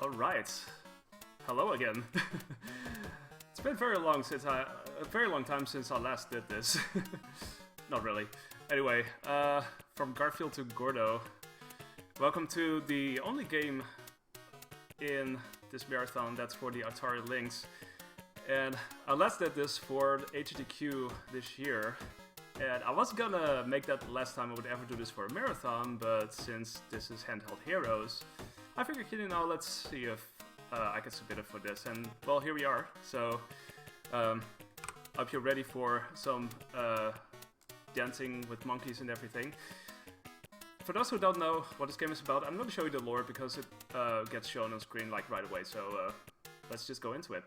Alright. Hello again. It's been a very long time since I last did this. Not really. Anyway, from Garfield to Gordo. Welcome to the only game in this marathon that's for the Atari Lynx. And I last did this for HDQ this year. And I was gonna make that the last time I would ever do this for a marathon, but since this is Handheld Heroes, I figured, let's see if I can submit it for this. And, well, here we are. So, hope you're ready for some dancing with monkeys and everything. For those who don't know what this game is about, I'm going to show you the lore because it gets shown on screen like right away. So, let's just go into it.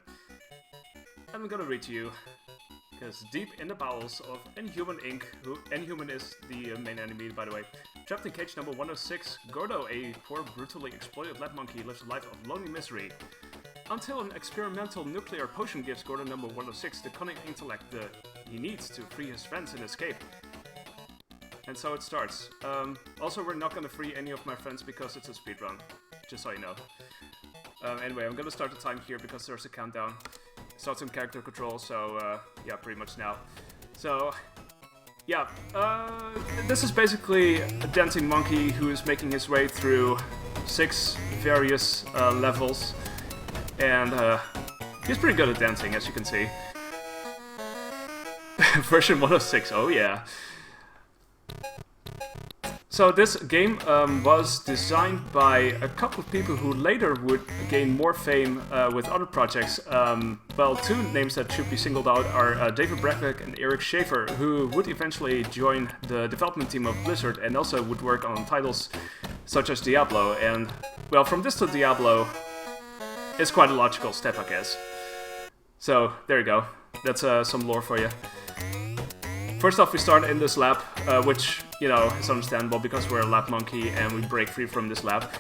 I'm going to read to you. Because deep in the bowels of Inhuman Inc., who Inhuman is the main enemy, by the way, trapped in cage number 106, Gordo, a poor, brutally exploited lab monkey, lives a life of lonely misery. Until an experimental nuclear potion gives Gordo number 106 the cunning intellect he needs to free his friends and escape. And so it starts. Also, we're not going to free any of my friends because it's a speedrun, just so you know. Anyway, I'm going to start the time here because there's a countdown. Start some character control, so yeah, pretty much now. So, yeah, this is basically a dancing monkey who is making his way through 6 various levels, and he's pretty good at dancing, as you can see. Version 106, oh yeah. So this game was designed by a couple of people who later would gain more fame with other projects. Well, 2 names that should be singled out are David Breckick and Eric Schaefer, who would eventually join the development team of Blizzard and also would work on titles such as Diablo. And, well, from this to Diablo is quite a logical step, I guess. So, there you go. That's some lore for you. First off, we start in this lab, which, you know, is understandable because we're a lab monkey and we break free from this lab.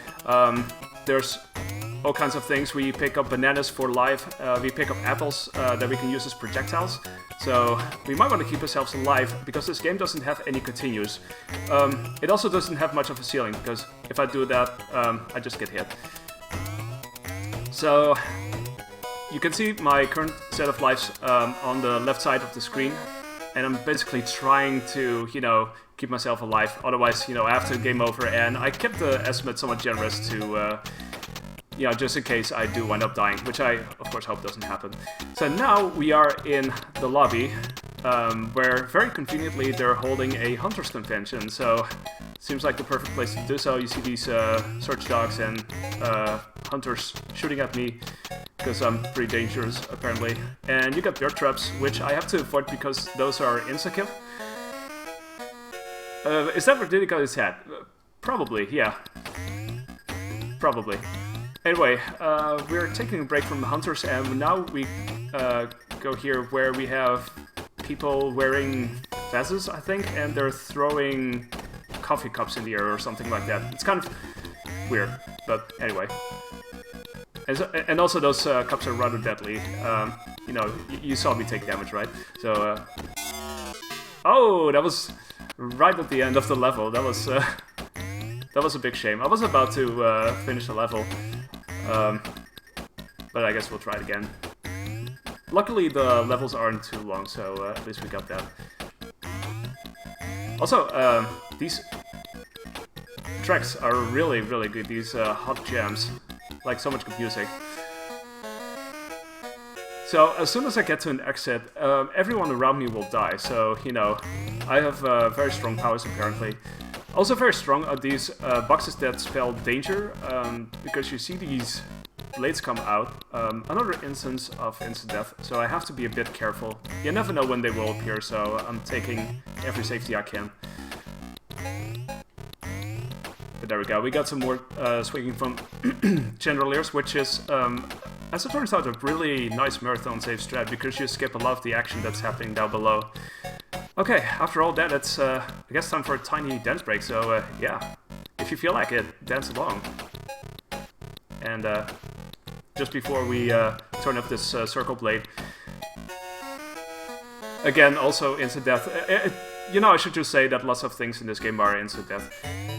There's all kinds of things. We pick up bananas for life. We pick up apples that we can use as projectiles. So we might want to keep ourselves alive because this game doesn't have any continues. It also doesn't have much of a ceiling because if I do that, I just get hit. So you can see my current set of lives on the left side of the screen. And I'm basically trying to, keep myself alive. Otherwise, I have to game over. And I kept the estimate somewhat generous to, just in case I do wind up dying, which I, of course, hope doesn't happen. So now we are in the lobby, where very conveniently they're holding a hunters convention. So seems like the perfect place to do so. You see these search dogs and hunters shooting at me. Because I'm pretty dangerous, apparently. And you got bear traps, which I have to avoid because those are insta-kill. Is that where Diddy got his hat? Probably, yeah. Probably. Anyway, we're taking a break from the hunters, and now we go here where we have people wearing vases, I think, and they're throwing coffee cups in the air or something like that. It's kind of weird, but anyway. And also those cups are rather deadly. You saw me take damage, right? So, oh, that was right at the end of the level. That was a big shame. I was about to finish the level, but I guess we'll try it again. Luckily, the levels aren't too long, so at least we got that. Also, these tracks are really, really good. These hot jams. Like, so much good music. So, as soon as I get to an exit, everyone around me will die. So, I have very strong powers, apparently. Also very strong are these boxes that spell danger, because you see these blades come out. Another instance of instant death, so I have to be a bit careful. You never know when they will appear, so I'm taking every safety I can. But there we go, we got some more swinging from Chandeliers, which is, as it turns out, a really nice marathon save strat, because you skip a lot of the action that's happening down below. Okay, after all that, it's, I guess, time for a tiny dance break, so, yeah. If you feel like it, dance along. And, just before we turn up this circle blade, again, also instant death. you know, I should just say that lots of things in this game are instant death.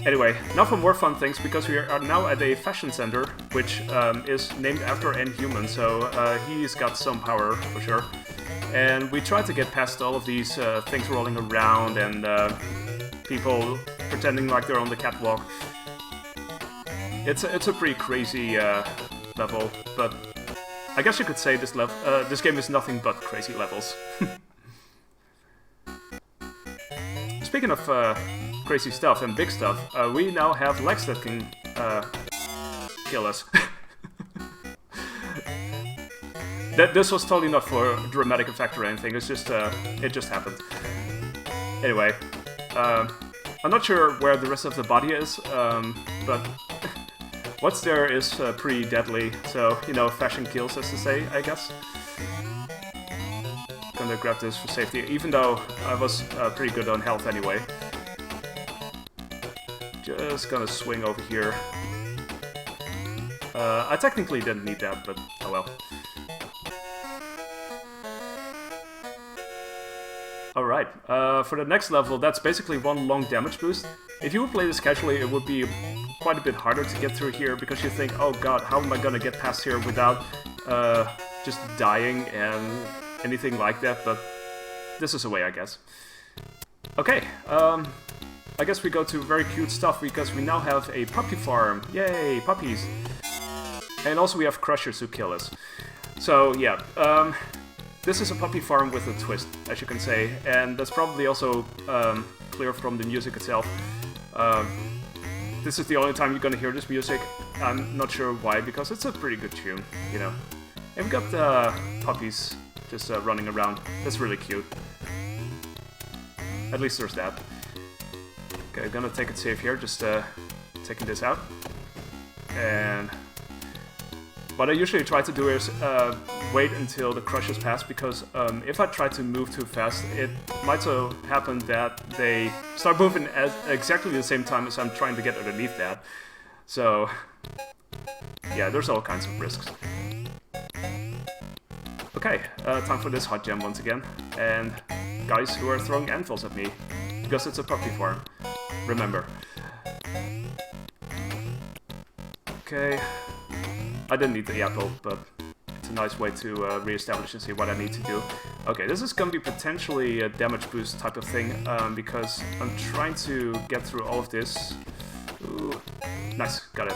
Anyway, now for more fun things, because we are now at a fashion center, which is named after an human, so he's got some power for sure. And we try to get past all of these things rolling around and people pretending like they're on the catwalk. It's a pretty crazy level, but I guess you could say this game is nothing but crazy levels. Speaking of crazy stuff and big stuff, we now have legs that can kill us. This was totally not for dramatic effect or anything, it's just, it just happened. Anyway, I'm not sure where the rest of the body is, but what's there is pretty deadly, so, you know, fashion kills, as to say, I guess. Gonna grab this for safety, even though I was pretty good on health anyway. Just gonna swing over here. I technically didn't need that, but oh well. Alright, for the next level, that's basically one long damage boost. If you would play this casually, it would be quite a bit harder to get through here, because you think, oh god, how am I gonna get past here without just dying and anything like that, but this is a way, I guess. Okay, I guess we go to very cute stuff, because we now have a puppy farm. Yay, puppies! And also we have crushers who kill us. So, yeah, this is a puppy farm with a twist, as you can say, and that's probably also clear from the music itself. This is the only time you're gonna hear this music. I'm not sure why, because it's a pretty good tune, you know. And we've got the puppies just running around. That's really cute. At least there's that. Okay, gonna take it safe here, just taking this out. And what I usually try to do is wait until the crushes pass, because if I try to move too fast, it might so happen that they start moving at exactly the same time as I'm trying to get underneath that. So, yeah, there's all kinds of risks. Okay, time for this hot gem once again, and guys who are throwing anvils at me, because it's a puppy farm, remember. Okay, I didn't need the apple, but it's a nice way to re-establish and see what I need to do. Okay, this is gonna be potentially a damage boost type of thing, because I'm trying to get through all of this. Ooh, nice, got it.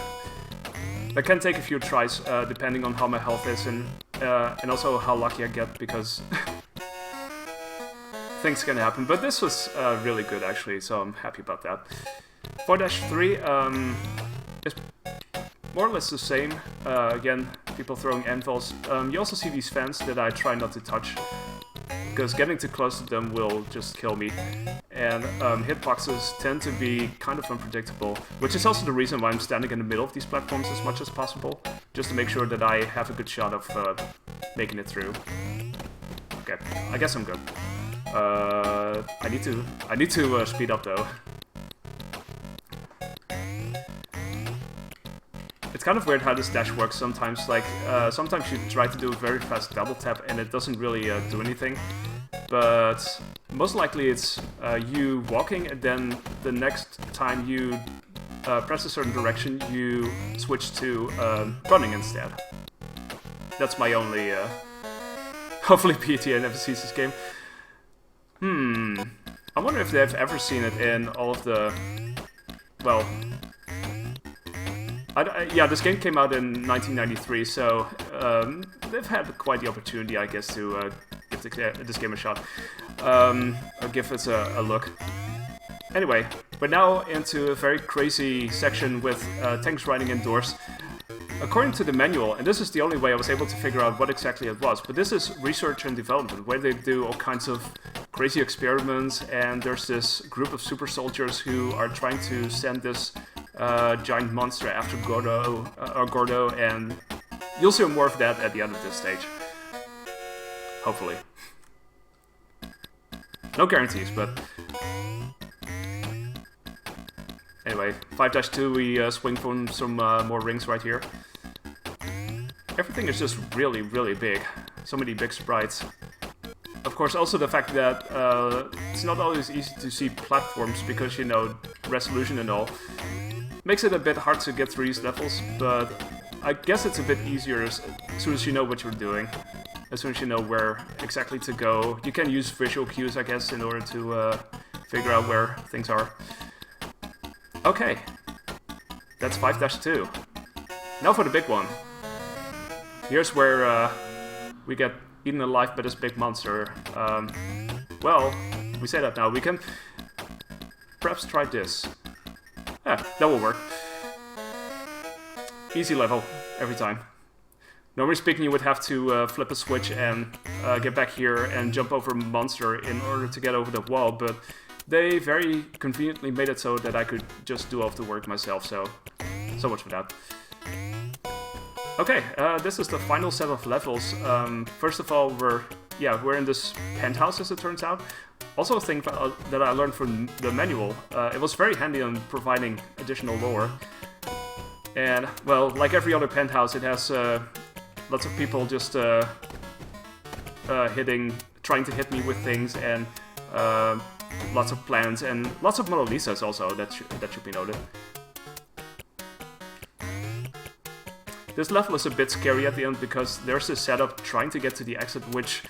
That can take a few tries, depending on how my health is, and also how lucky I get, because things can happen. But this was really good, actually, so I'm happy about that. 4-3 is more or less the same. Again, people throwing anvils. You also see these fans that I try not to touch, because getting too close to them will just kill me. And hitboxes tend to be kind of unpredictable, which is also the reason why I'm standing in the middle of these platforms as much as possible, just to make sure that I have a good shot of making it through. Okay, I guess I'm good. I need to speed up though. It's kind of weird how this dash works sometimes. Like, sometimes you try to do a very fast double tap and it doesn't really do anything. But most likely it's you walking, and then the next time you press a certain direction, you switch to running instead. That's my only... hopefully PTA never sees this game. I wonder if they've ever seen it in all of the... Well... yeah, this game came out in 1993, so they've had quite the opportunity, I guess, to give this game a shot. Or give us a look. Anyway, we're now into a very crazy section with tanks riding indoors. According to the manual, and this is the only way I was able to figure out what exactly it was, but this is research and development, where they do all kinds of crazy experiments, and there's this group of super soldiers who are trying to send this giant monster after Gordo, and you'll see more of that at the end of this stage. Hopefully. No guarantees, but... Anyway, 5-2, we swing from some more rings right here. Everything is just really, really big. So many big sprites. of course, also the fact that it's not always easy to see platforms because, you know, resolution and all. Makes it a bit hard to get through these levels, but I guess it's a bit easier as soon as you know what you're doing. As soon as you know where exactly to go. You can use visual cues, I guess, in order to figure out where things are. Okay. That's 5-2. Now for the big one. Here's where we get eaten alive by this big monster. Well, we say that now. We can perhaps try this. Yeah, that will work. Easy level, every time. Normally speaking, you would have to flip a switch and get back here and jump over a monster in order to get over the wall, but they very conveniently made it so that I could just do all of the work myself, so much for that. Okay, this is the final set of levels. First of all, we're in this penthouse, as it turns out. Also a thing that I learned from the manual. It was very handy on providing additional lore. And, well, like every other penthouse, it has lots of people just trying to hit me with things, and lots of plans, and lots of Mona Lisas also, that should be noted. This level is a bit scary at the end because there's a setup trying to get to the exit, which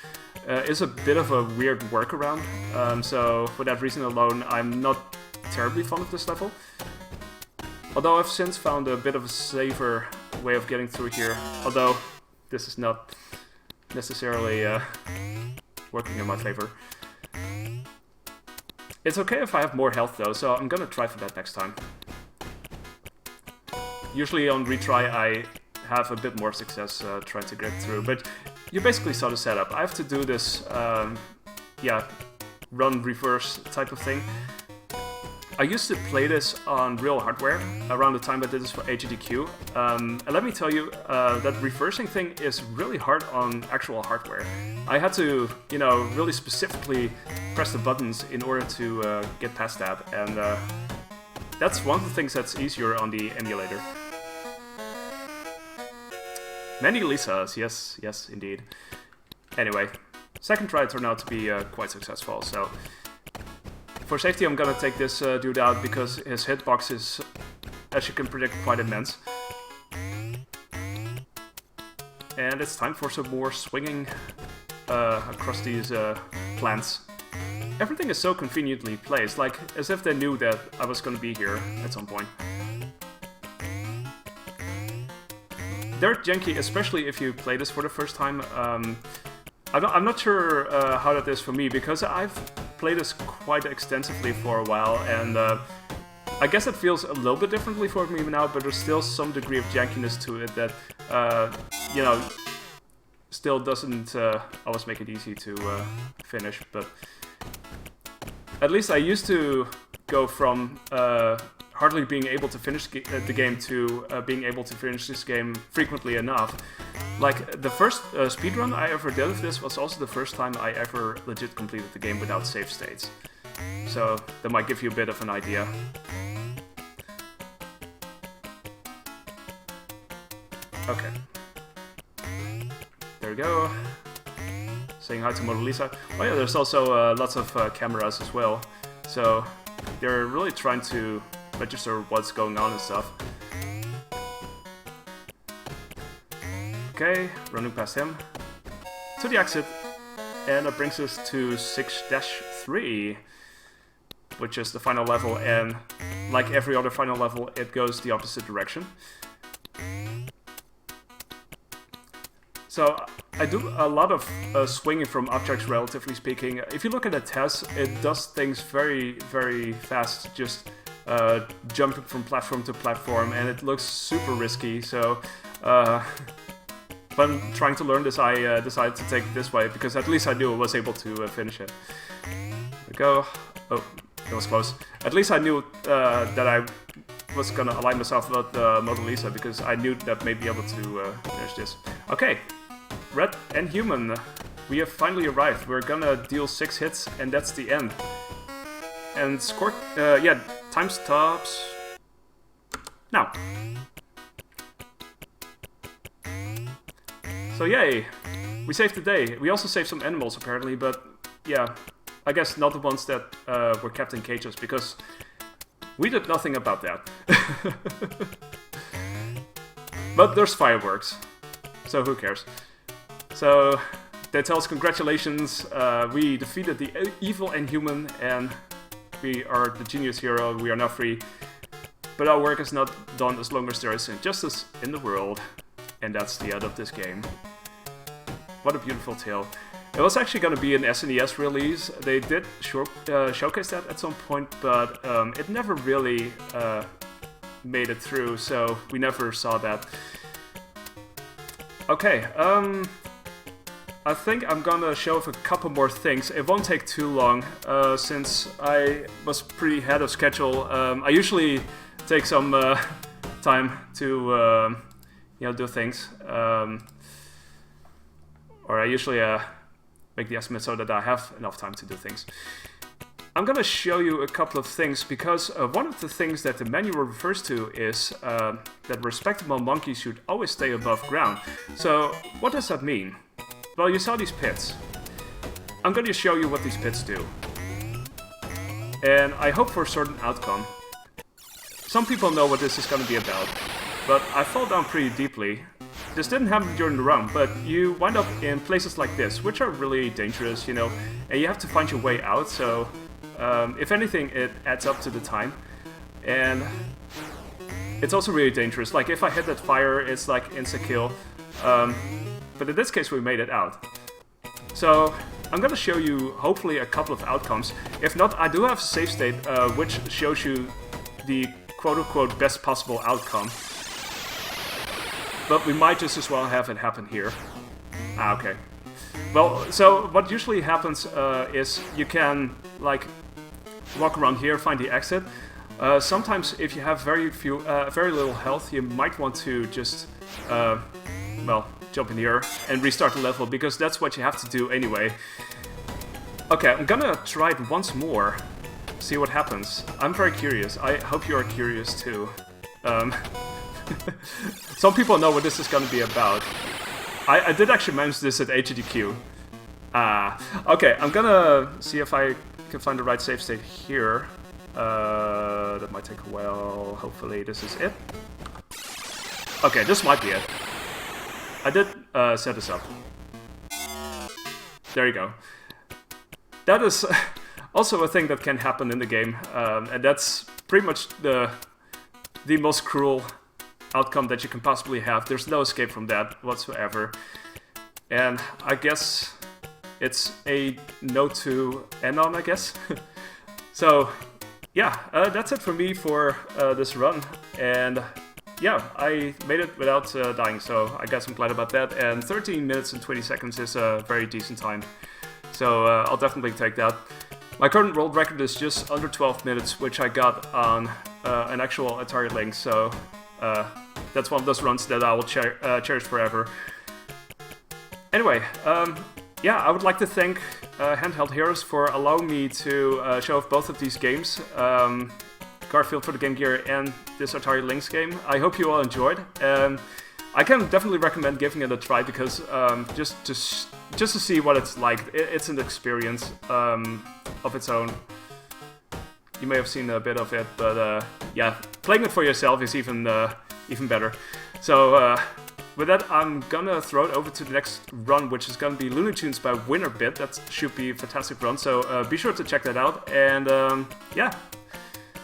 is a bit of a weird workaround. So for that reason alone, I'm not terribly fond of this level. Although I've since found a bit of a safer way of getting through here. Although this is not necessarily working in my favor. It's okay if I have more health though, so I'm gonna try for that next time. Usually on retry I have a bit more success trying to get through, but you basically saw the setup. I have to do this, run reverse type of thing. I used to play this on real hardware around the time I did this for HDQ, and let me tell you, that reversing thing is really hard on actual hardware. I had to, you know, really specifically press the buttons in order to get past that, and that's one of the things that's easier on the emulator. Many Lisas, yes, indeed. Anyway, second try turned out to be quite successful, so for safety I'm gonna take this dude out because his hitbox is, as you can predict, quite immense. And it's time for some more swinging across these plants. Everything is so conveniently placed, like as if they knew that I was gonna be here at some point. They're janky, especially if you play this for the first time. I'm not sure how that is for me, because I've played this quite extensively for a while, and I guess it feels a little bit differently for me now, but there's still some degree of jankiness to it that, you know, still doesn't always make it easy to finish, but at least I used to go from hardly being able to finish the game to being able to finish this game frequently enough. Like, the first speedrun I ever did of this was also the first time I ever legit completed the game without save states. So, that might give you a bit of an idea. Okay. There we go. Saying hi to Mona Lisa. Oh yeah, there's also lots of cameras as well. So, they're really trying to register what's going on and stuff. Okay, running past him to the exit, and that brings us to 6-3, which is the final level, and like every other final level, it goes the opposite direction. So I do a lot of swinging from objects, relatively speaking. If you look at the test, it does things very, very fast, just jumping from platform to platform, and it looks super risky. So when trying to learn this, I decided to take it this way, because at least I knew I was able to finish it. There we go. Oh, that was close. At least I knew that I was gonna align myself with Mona Lisa, because I knew that may be able to finish this. Okay, Red and Human, we have finally arrived. We're gonna deal 6 hits, and that's the end. And score, yeah, time stops now. So yay, we saved the day. We also saved some animals apparently, but yeah, I guess not the ones that were kept in cages, because we did nothing about that. But there's fireworks, so who cares? So they tell us congratulations, we defeated the evil Inhuman and we are the genius hero, we are now free. But our work is not done as long as there is injustice in the world. And that's the end of this game. What a beautiful tale. It was actually going to be an SNES release. They did showcase that at some point, but it never really made it through, so we never saw that. Okay, I think I'm gonna show off a couple more things. It won't take too long, since I was pretty ahead of schedule. I usually take some time to you know, do things, or I usually make the estimate so that I have enough time to do things. I'm gonna show you a couple of things, because one of the things that the manual refers to is that respectable monkeys should always stay above ground. So what does that mean? Well, you saw these pits. I'm gonna show you what these pits do. And I hope for a certain outcome. Some people know what this is gonna be about, but I fall down pretty deeply. This didn't happen during the run, but you wind up in places like this, which are really dangerous, you know, and you have to find your way out, so if anything, it adds up to the time. And it's also really dangerous. Like, if I hit that fire, it's like insta-kill. But in this case, we made it out. So I'm gonna show you, hopefully, a couple of outcomes. If not, I do have a save state, which shows you the quote-unquote best possible outcome. But we might just as well have it happen here. Ah, okay. Well, so what usually happens is you can, like, walk around here, find the exit. Sometimes, if you have very little health, you might want to just, well, jump in here and restart the level, because that's what you have to do anyway. Okay, I'm gonna try it once more, see what happens. I'm very curious. I hope you are curious too. Some people know what this is gonna be about. I did actually manage this at HDQ. Okay, I'm gonna see if I can find the right save state here. That might take a while. Hopefully this is it. Okay, this might be it. I did set this up. There you go. That is also a thing that can happen in the game, and that's pretty much the most cruel outcome that you can possibly have. There's no escape from that whatsoever. And I guess it's a note to end on, I guess. So, yeah, that's it for me for this run. And yeah, I made it without dying, so I guess I'm glad about that. And 13 minutes and 20 seconds is a very decent time. So I'll definitely take that. My current world record is just under 12 minutes, which I got on an actual Atari Lynx, so that's one of those runs that I will cherish forever. Anyway, yeah, I would like to thank Handheld Heroes for allowing me to show off both of these games, Garfield for the Game Gear and this Atari Lynx game. I hope you all enjoyed. I can definitely recommend giving it a try, because just to see what it's like, it's an experience of its own. You may have seen a bit of it, but yeah, playing it for yourself is even better. So with that, I'm gonna throw it over to the next run, which is gonna be Looney Tunes by Winnerbit. That should be a fantastic run, so be sure to check that out. And yeah,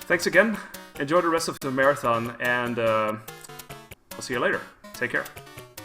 thanks again. Enjoy the rest of the marathon, and I'll see you later. Take care.